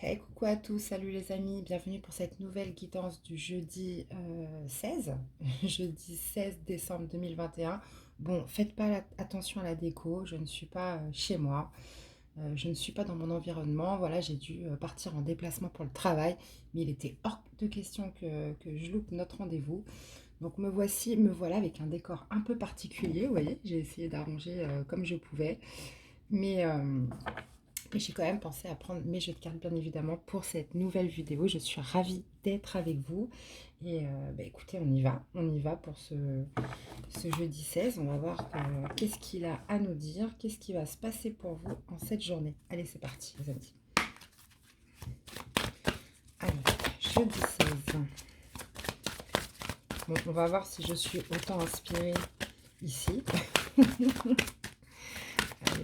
Hey, coucou à tous, salut les amis, bienvenue pour cette nouvelle guidance du jeudi 16, jeudi 16 décembre 2021. Bon, faites pas attention à la déco, je ne suis pas chez moi, je ne suis pas dans mon environnement. Voilà, j'ai dû partir en déplacement pour le travail, mais il était hors de question que je loupe notre rendez-vous. Donc me voilà avec un décor un peu particulier, vous voyez, j'ai essayé d'arranger comme je pouvais, mais... et j'ai quand même pensé à prendre mes jeux de cartes, bien évidemment, pour cette nouvelle vidéo. Je suis ravie d'être avec vous. Et écoutez, on y va pour ce jeudi 16. On va voir qu'est-ce qu'il a à nous dire, qu'est-ce qui va se passer pour vous en cette journée. Allez, c'est parti, les amis. Allez, jeudi 16. Bon, on va voir si je suis autant inspirée ici. Allez,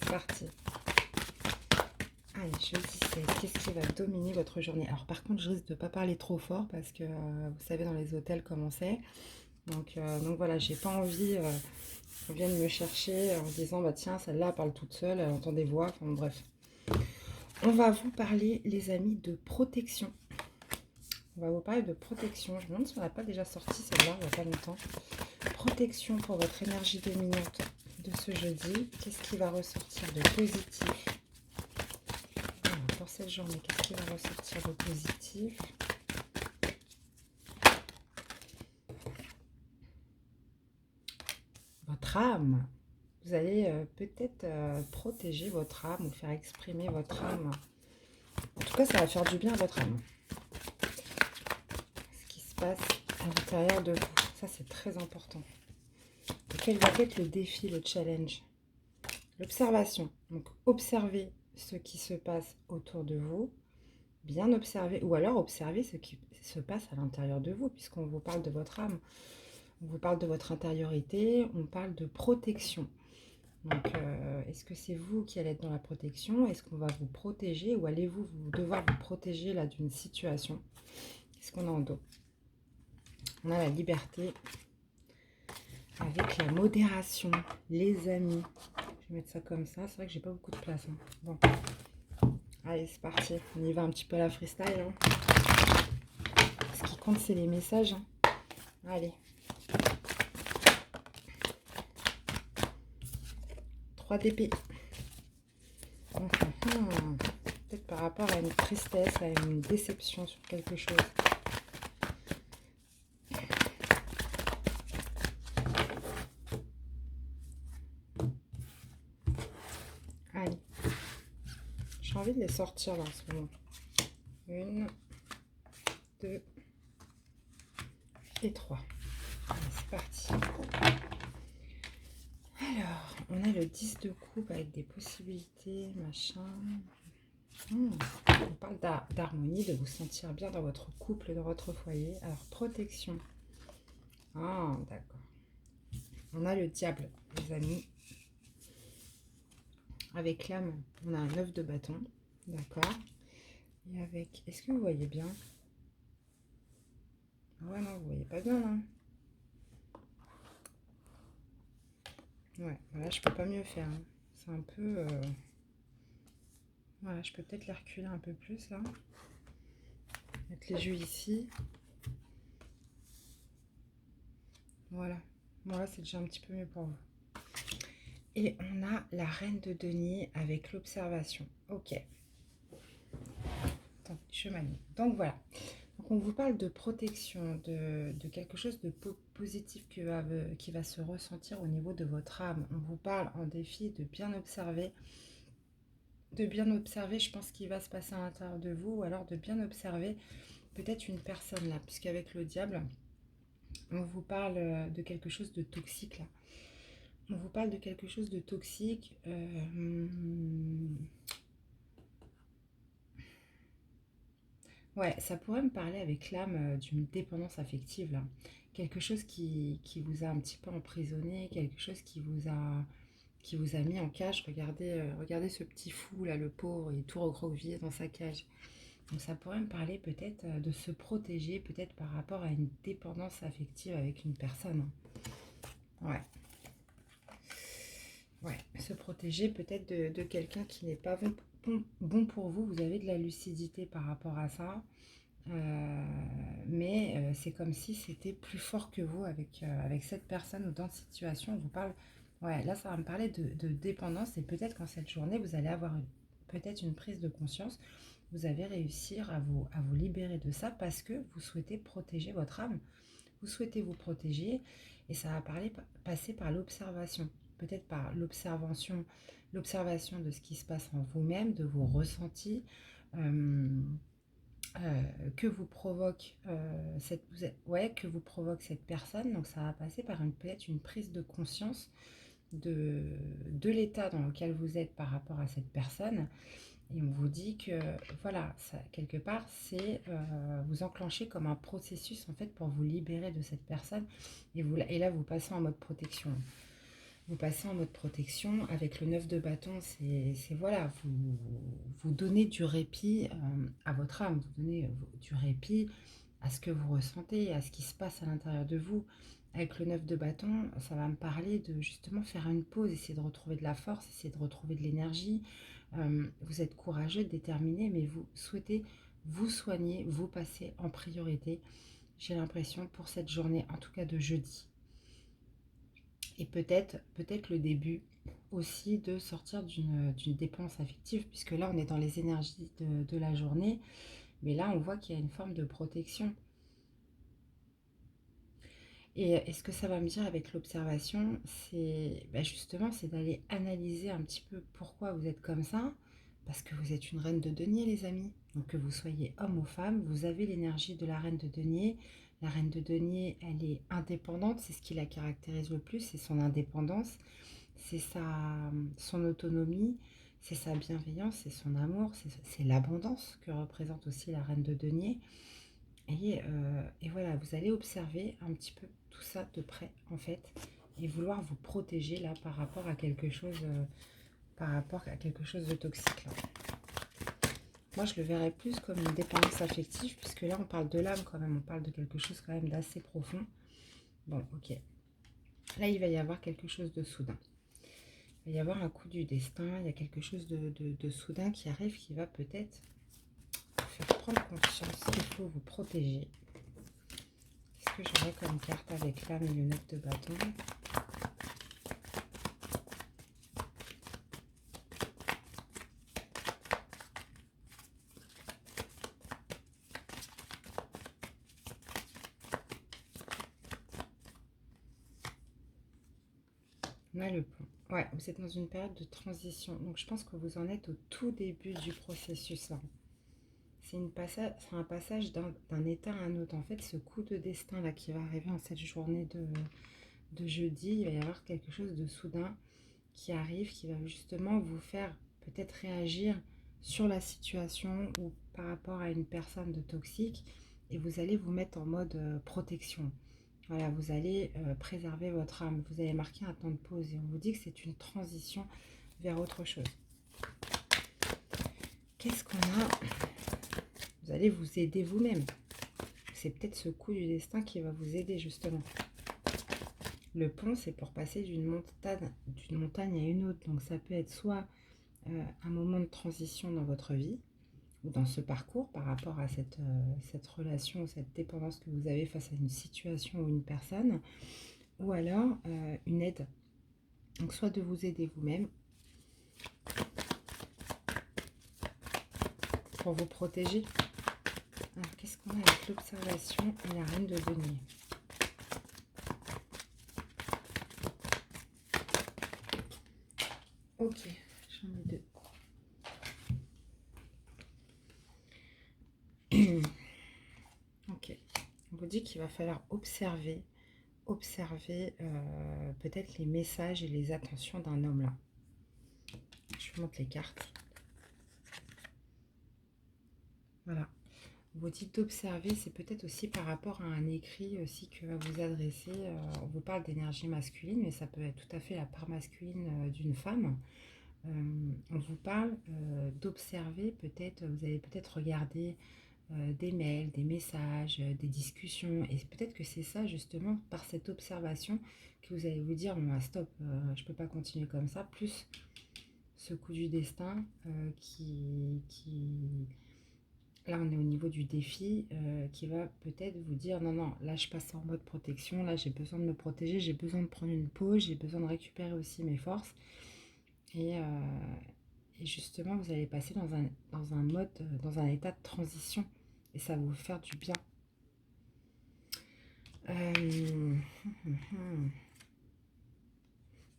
c'est parti. Allez, jeudi 16, qu'est-ce qui va dominer votre journée? Alors par contre, je risque de ne pas parler trop fort parce que vous savez dans les hôtels comment c'est. Donc voilà, j'ai pas envie qu'on vienne me chercher en me disant bah tiens, celle-là elle parle toute seule, elle entend des voix, enfin bref. On va vous parler, les amis, de protection. On va vous parler de protection. Je me demande si on n'a pas déjà sorti celle-là il n'y a pas longtemps. Protection pour votre énergie dominante de ce jeudi. Qu'est-ce qui va ressortir de positif? Pour cette journée, qu'est-ce qui va ressortir de positif? Votre âme. Vous allez peut-être protéger votre âme ou faire exprimer votre âme. En tout cas, ça va faire du bien à votre âme. Ce qui se passe à l'intérieur de vous. Ça, c'est très important. Et quel va être le défi, le challenge? L'observation. Donc, observez ce qui se passe autour de vous. Bien observer, ou alors observer ce qui se passe à l'intérieur de vous, puisqu'on vous parle de votre âme. On vous parle de votre intériorité, on parle de protection. Donc, est-ce que c'est vous qui allez être dans la protection? Est-ce qu'on va vous protéger ou allez-vous devoir vous protéger là d'une situation? Qu'est-ce qu'on a en dos? On a la liberté avec la modération, les amis. Je vais mettre ça comme ça. C'est vrai que j'ai pas beaucoup de place. Hein. Bon, allez, c'est parti. On y va un petit peu à la freestyle. Hein. Ce qui compte, c'est les messages. Hein. Allez. 3 d'épée. Peut-être par rapport à une tristesse, à une déception sur quelque chose. Allez. J'ai envie de les sortir là en ce moment. 1, 2 et 3. Allez, c'est parti. Alors, on a le 10 de coupe avec des possibilités, machin. On parle d'harmonie, de vous sentir bien dans votre couple, dans votre foyer. Alors, protection. Ah, d'accord. On a le diable, les amis. Avec l'âme, on a un 9 de bâton. D'accord. Et avec... Est-ce que vous voyez bien? Ouais, non, vous voyez pas bien, là. Ouais, voilà, je peux pas mieux faire. Hein. C'est un peu... Voilà, je peux peut-être les reculer un peu plus, là. Mettre les yeux ici. Voilà. Voilà, c'est déjà un petit peu mieux pour vous. Et on a la reine de denier avec l'observation. Ok. Attends, je manie. Donc voilà. Donc on vous parle de protection, de quelque chose de positif qui va se ressentir au niveau de votre âme. On vous parle en défi de bien observer. De bien observer, je pense, qu'il va se passer à l'intérieur de vous. Ou alors de bien observer peut-être une personne là. Puisqu'avec le diable, on vous parle de quelque chose de toxique là. On vous parle de quelque chose de toxique. Ouais, ça pourrait me parler avec l'âme d'une dépendance affective, là. Quelque chose qui vous a un petit peu emprisonné, quelque chose qui vous a mis en cage. Regardez, regardez ce petit fou, là, le pauvre, il est tout recroquevillé dans sa cage. Donc ça pourrait me parler peut-être de se protéger, peut-être par rapport à une dépendance affective avec une personne. Ouais. Ouais, se protéger peut-être de quelqu'un qui n'est pas bon bon pour vous, vous avez de la lucidité par rapport à ça. Mais c'est comme si c'était plus fort que vous avec cette personne ou dans cette situation. On vous parle, ouais, là ça va me parler de dépendance et peut-être qu'en cette journée, vous allez avoir peut-être une prise de conscience. Vous allez réussir à vous libérer de ça parce que vous souhaitez protéger votre âme. Vous souhaitez vous protéger et ça va passer par l'observation. Peut-être par l'observation de ce qui se passe en vous-même, de vos ressentis. euh, que vous provoque que vous provoque cette personne. Donc ça va passer par peut-être une prise de conscience de, de l'état dans lequel vous êtes par rapport à cette personne. Et on vous dit que voilà, ça, quelque part, c'est vous enclenchez comme un processus en fait pour vous libérer de cette personne. Et là, vous passez en mode protection. Vous passez en mode protection avec le 9 de bâton, c'est voilà, vous donnez du répit à votre âme, vous donnez du répit à ce que vous ressentez, à ce qui se passe à l'intérieur de vous. Avec le 9 de bâton, ça va me parler de justement faire une pause, essayer de retrouver de la force, essayer de retrouver de l'énergie. Vous êtes courageux, déterminé, mais vous souhaitez vous soigner, vous passer en priorité. J'ai l'impression pour cette journée, en tout cas de jeudi. Et peut-être le début aussi de sortir d'une dépense affective, puisque là on est dans les énergies de la journée, mais là on voit qu'il y a une forme de protection. Et ce que ça va me dire avec l'observation, c'est justement c'est d'aller analyser un petit peu pourquoi vous êtes comme ça, parce que vous êtes une reine de denier les amis. Donc que vous soyez homme ou femme, vous avez l'énergie de la reine de denier. La reine de denier, elle est indépendante, c'est ce qui la caractérise le plus, c'est son indépendance, c'est son autonomie, c'est sa bienveillance, c'est son amour, c'est l'abondance que représente aussi la reine de denier. Et voilà, vous allez observer un petit peu tout ça de près en fait, et vouloir vous protéger là par rapport à quelque chose de toxique là. Moi, je le verrais plus comme une dépendance affective, puisque là, on parle de l'âme quand même, on parle de quelque chose quand même d'assez profond. Bon, ok. Là, il va y avoir quelque chose de soudain. Il va y avoir un coup du destin, il y a quelque chose de soudain qui arrive, qui va peut-être vous faire prendre conscience qu'il faut vous protéger. Qu'est-ce que j'aurais comme carte avec l'âme et le 9 de bâton ? On a le pont. Ouais, vous êtes dans une période de transition. Donc, je pense que vous en êtes au tout début du processus. Là. C'est un passage d'un état à un autre. En fait, ce coup de destin là qui va arriver en cette journée de jeudi, il va y avoir quelque chose de soudain qui arrive, qui va justement vous faire peut-être réagir sur la situation ou par rapport à une personne de toxique. Et vous allez vous mettre en mode protection. Voilà, vous allez préserver votre âme. Vous allez marquer un temps de pause et on vous dit que c'est une transition vers autre chose. Qu'est-ce qu'on a ? Vous allez vous aider vous-même. C'est peut-être ce coup du destin qui va vous aider justement. Le pont, c'est pour passer d'une montagne à une autre. Donc ça peut être soit un moment de transition dans votre vie, ou dans ce parcours par rapport à cette relation, cette dépendance que vous avez face à une situation ou une personne, ou alors une aide. Donc soit de vous aider vous-même pour vous protéger. Alors qu'est-ce qu'on a avec l'observation et la reine de denier ? Ok, j'en ai deux. Ok, on vous dit qu'il va falloir observer peut-être les messages et les attentions d'un homme là. Je vous montre les cartes. Voilà. Vous dites d'observer, c'est peut-être aussi par rapport à un écrit aussi que va vous adresser. On vous parle d'énergie masculine, mais ça peut être tout à fait la part masculine d'une femme. On vous parle d'observer, peut-être, vous allez peut-être regarder des mails, des messages, des discussions. Et peut-être que c'est ça, justement, par cette observation, que vous allez vous dire, bon, stop, je ne peux pas continuer comme ça. Plus ce coup du destin là on est au niveau du défi, qui va peut-être vous dire non, non, là je passe en mode protection, là j'ai besoin de me protéger, j'ai besoin de prendre une pause, j'ai besoin de récupérer aussi mes forces. Et, justement, vous allez passer dans un mode, dans un état de transition. Et ça va vous faire du bien.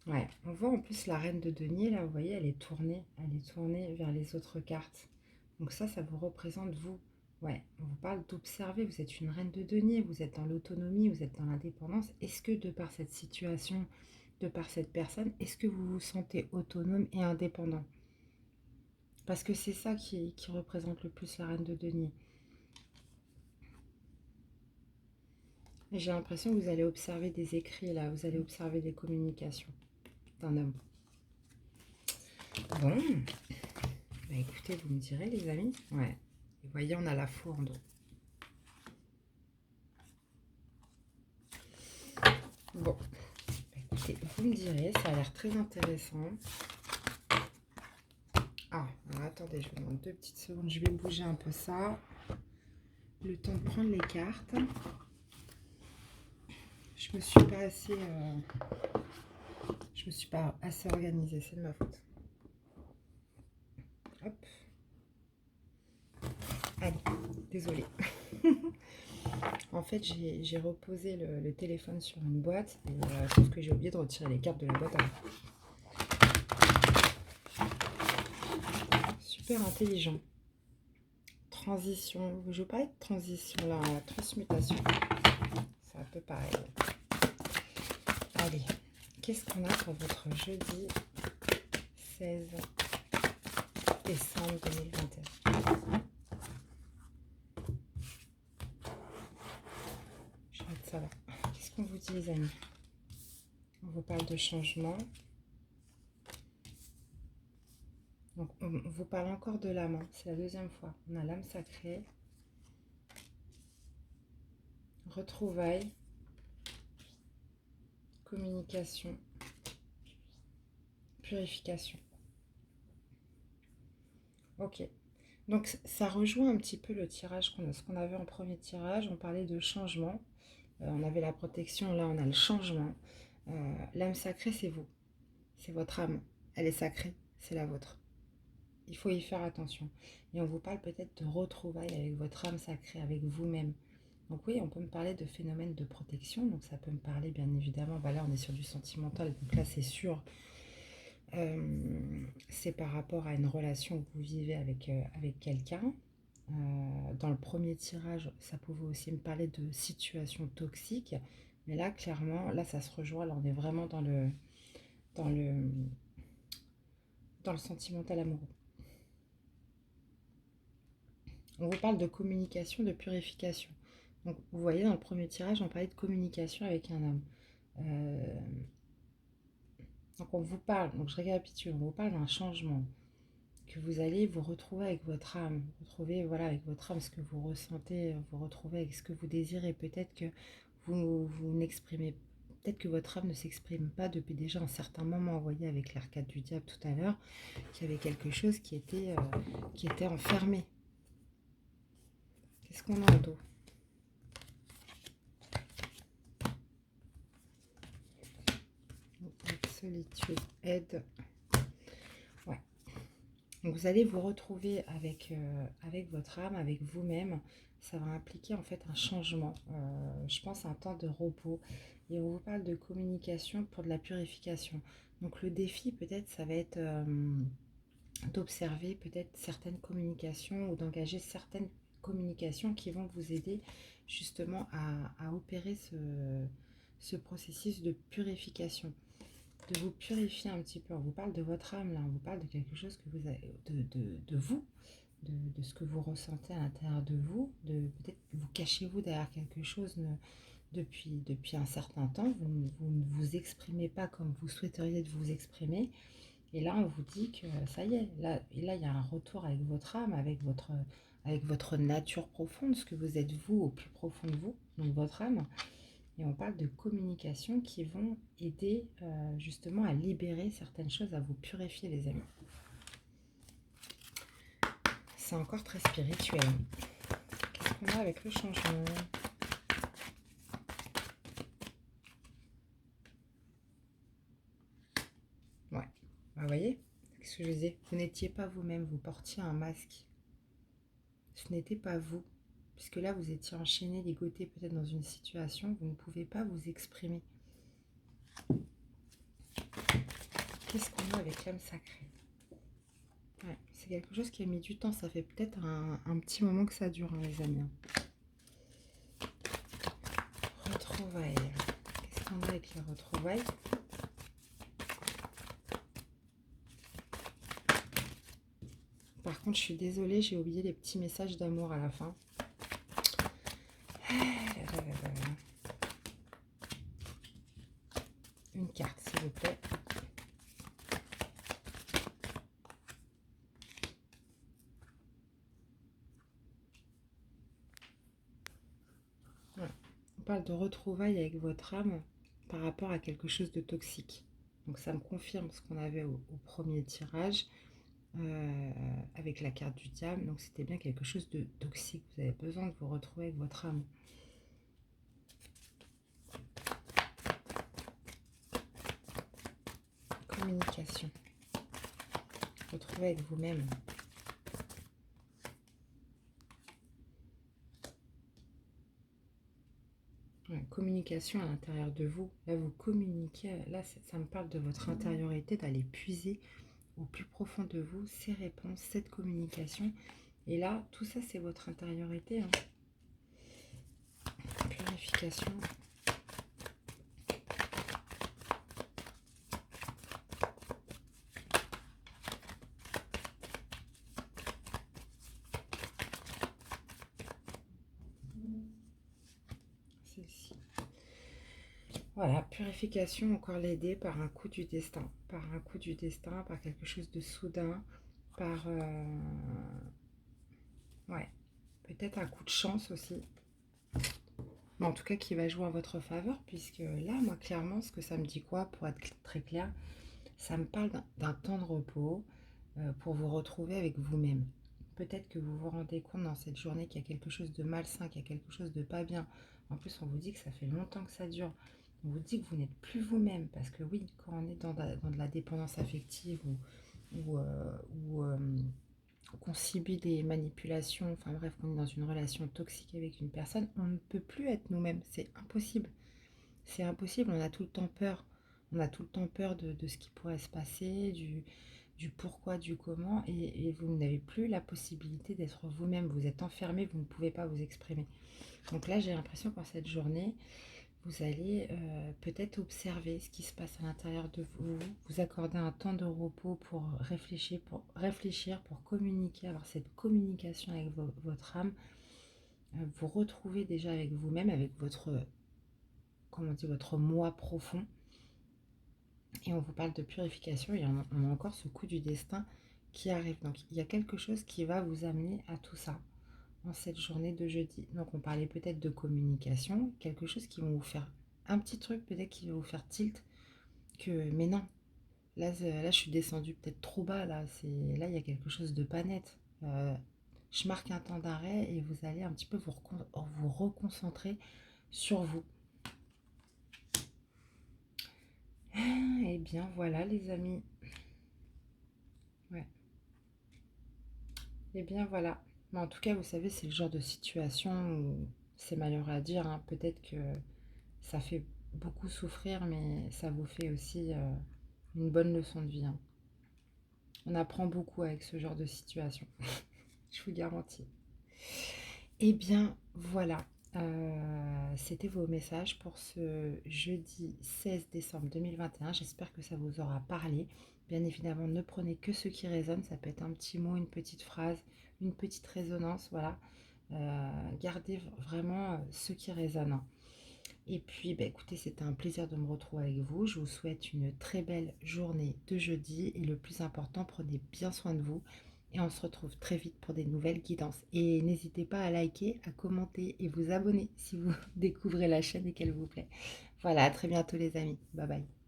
Ouais, on voit en plus la reine de denier, là, vous voyez, elle est tournée vers les autres cartes. Donc ça vous représente vous. Ouais, on vous parle d'observer, vous êtes une reine de denier, vous êtes dans l'autonomie, vous êtes dans l'indépendance. Est-ce que de par cette situation, de par cette personne, est-ce que vous vous sentez autonome et indépendant? Parce que c'est ça qui représente le plus la reine de denier. J'ai l'impression que vous allez observer des écrits là, vous allez observer des communications d'un homme. Bon, bah écoutez, vous me direz les amis. Ouais, vous voyez, on a la fourre. Bon, bah écoutez, vous me direz, ça a l'air très intéressant. Ah, alors attendez, je vous demande 2 petites secondes, je vais bouger un peu ça. Le temps de prendre les cartes. Je me suis pas assez organisée, c'est de ma faute. Hop. Allez, désolée. En fait, j'ai reposé le téléphone sur une boîte, et, sauf que j'ai oublié de retirer les cartes de la boîte. Super intelligent. Transition. Je veux parler de transition là, transmutation. C'est un peu pareil. Allez, qu'est-ce qu'on a pour votre jeudi 16 décembre 2021? Je vais mettre ça là. Qu'est-ce qu'on vous dit les amis? On vous parle de changement. Donc on vous parle encore de l'âme, hein. C'est la deuxième fois. On a l'âme sacrée. Retrouvailles. Communication. Purification. Ok. Donc ça rejoint un petit peu le tirage ce qu'on avait en premier tirage. On parlait de changement. On avait la protection, là on a le changement. L'âme sacrée, c'est vous. C'est votre âme. Elle est sacrée, c'est la vôtre. Il faut y faire attention. Et on vous parle peut-être de retrouvailles avec votre âme sacrée, avec vous-même. Donc oui, on peut me parler de phénomènes de protection. Donc ça peut me parler, bien évidemment, bah là on est sur du sentimental. Donc là c'est sûr, c'est par rapport à une relation que vous vivez avec quelqu'un. Dans le premier tirage, ça pouvait aussi me parler de situations toxiques. Mais là, clairement, là ça se rejoint. Là on est vraiment dans le, dans le sentimental amoureux. On vous parle de communication, de purification. Donc, vous voyez, dans le premier tirage, on parlait de communication avec un homme. Donc, on vous parle, donc je récapitule, on vous parle d'un changement, que vous allez vous retrouver avec votre âme, retrouver, voilà, avec votre âme ce que vous ressentez, vous retrouver avec ce que vous désirez. Peut-être que vous n'exprimez, peut-être que votre âme ne s'exprime pas depuis déjà un certain moment. Vous voyez, avec l'arcade du diable tout à l'heure, qu'il y avait quelque chose qui était enfermé. Qu'est-ce qu'on a en dos? Solitude, aide. Ouais. Donc vous allez vous retrouver avec votre âme, avec vous-même. Ça va impliquer en fait un changement. Je pense un temps de repos. Et on vous parle de communication pour de la purification. Donc le défi peut-être ça va être d'observer peut-être certaines communications ou d'engager certaines communications qui vont vous aider justement à opérer ce processus de purification. De vous purifier un petit peu. On vous parle de votre âme, là, on vous parle de quelque chose que vous avez, de vous, de ce que vous ressentez à l'intérieur de vous, peut-être vous cachez-vous derrière quelque chose depuis un certain temps, vous ne vous exprimez pas comme vous souhaiteriez de vous exprimer, et là on vous dit que ça y est, là il y a un retour avec votre âme, avec votre nature profonde, ce que vous êtes vous au plus profond de vous, donc votre âme. Et on parle de communication qui vont aider justement à libérer certaines choses, à vous purifier les amis. C'est encore très spirituel. Qu'est-ce qu'on a avec le changement? Ouais, bah, vous voyez, ce que je disais, vous n'étiez pas vous-même, vous portiez un masque. Ce n'était pas vous. Puisque là, vous étiez enchaîné, ligoté peut-être dans une situation, vous ne pouvez pas vous exprimer. Qu'est-ce qu'on a avec l'âme sacrée? Ouais, c'est quelque chose qui a mis du temps, ça fait peut-être un petit moment que ça dure, hein, les amis. Retrouvailles. Qu'est-ce qu'on a avec les retrouvailles? Par contre, je suis désolée, j'ai oublié les petits messages d'amour à la fin. Une carte, s'il vous plaît. Voilà. On parle de retrouvailles avec votre âme par rapport à quelque chose de toxique. Donc ça me confirme ce qu'on avait au premier tirage avec la carte du diable. Donc c'était bien quelque chose de toxique. Vous avez besoin de vous retrouver avec votre âme. Communication. Retrouver avec vous-même. Ouais, communication à l'intérieur de vous. Là, vous communiquez. Là, ça me parle de votre intériorité, d'aller puiser au plus profond de vous ces réponses, cette communication. Et là, tout ça, c'est votre intériorité. Hein. Purification. Celle-ci. Voilà, purification, encore l'aider par un coup du destin. Par un coup du destin, par quelque chose de soudain, par... ouais, peut-être un coup de chance aussi. Mais en tout cas, qui va jouer en votre faveur, puisque là, moi, clairement, ce que ça me dit quoi, pour être très clair, ça me parle d'un temps de repos pour vous retrouver avec vous-même. Peut-être que vous vous rendez compte dans cette journée qu'il y a quelque chose de malsain, qu'il y a quelque chose de pas bien. En plus, on vous dit que ça fait longtemps que ça dure. On vous dit que vous n'êtes plus vous-même. Parce que oui, quand on est dans de la dépendance affective ou qu'on subit des manipulations, enfin bref, qu'on est dans une relation toxique avec une personne, on ne peut plus être nous-mêmes. C'est impossible. C'est impossible, on a tout le temps peur. On a tout le temps peur de ce qui pourrait se passer, du pourquoi, du comment, et vous n'avez plus la possibilité d'être vous-même. Vous êtes enfermé, vous ne pouvez pas vous exprimer. Donc là, j'ai l'impression qu'en cette journée, vous allez peut-être observer ce qui se passe à l'intérieur de vous, vous accorder un temps de repos pour réfléchir, pour communiquer, avoir cette communication avec votre âme, vous retrouver déjà avec vous-même, avec votre, comment on dit, votre moi profond. Et on vous parle de purification et on a encore ce coup du destin qui arrive. Donc il y a quelque chose qui va vous amener à tout ça en cette journée de jeudi. Donc on parlait peut-être de communication, quelque chose qui va vous faire un petit truc peut-être qui va vous faire tilt que mais non. Là je suis descendue peut-être trop bas là, là il y a quelque chose de pas net. Je marque un temps d'arrêt et vous allez un petit peu vous reconcentrer sur vous. Et bien voilà les amis. Ouais. Et bien voilà. Mais en tout cas, vous savez, c'est le genre de situation où c'est malheureux à dire, hein. Peut-être que ça fait beaucoup souffrir, mais ça vous fait aussi une bonne leçon de vie. Hein. On apprend beaucoup avec ce genre de situation. Je vous garantis. Eh bien, voilà. C'était vos messages pour ce jeudi 16 décembre 2021. J'espère que ça vous aura parlé. Bien évidemment, ne prenez que ce qui résonne. Ça peut être un petit mot, une petite phrase, une petite résonance. Voilà. Gardez vraiment ce qui résonne. Et puis, bah, écoutez, c'était un plaisir de me retrouver avec vous. Je vous souhaite une très belle journée de jeudi. Et le plus important, prenez bien soin de vous. Et on se retrouve très vite pour des nouvelles guidances. Et n'hésitez pas à liker, à commenter et vous abonner si vous découvrez la chaîne et qu'elle vous plaît. Voilà, à très bientôt les amis. Bye bye.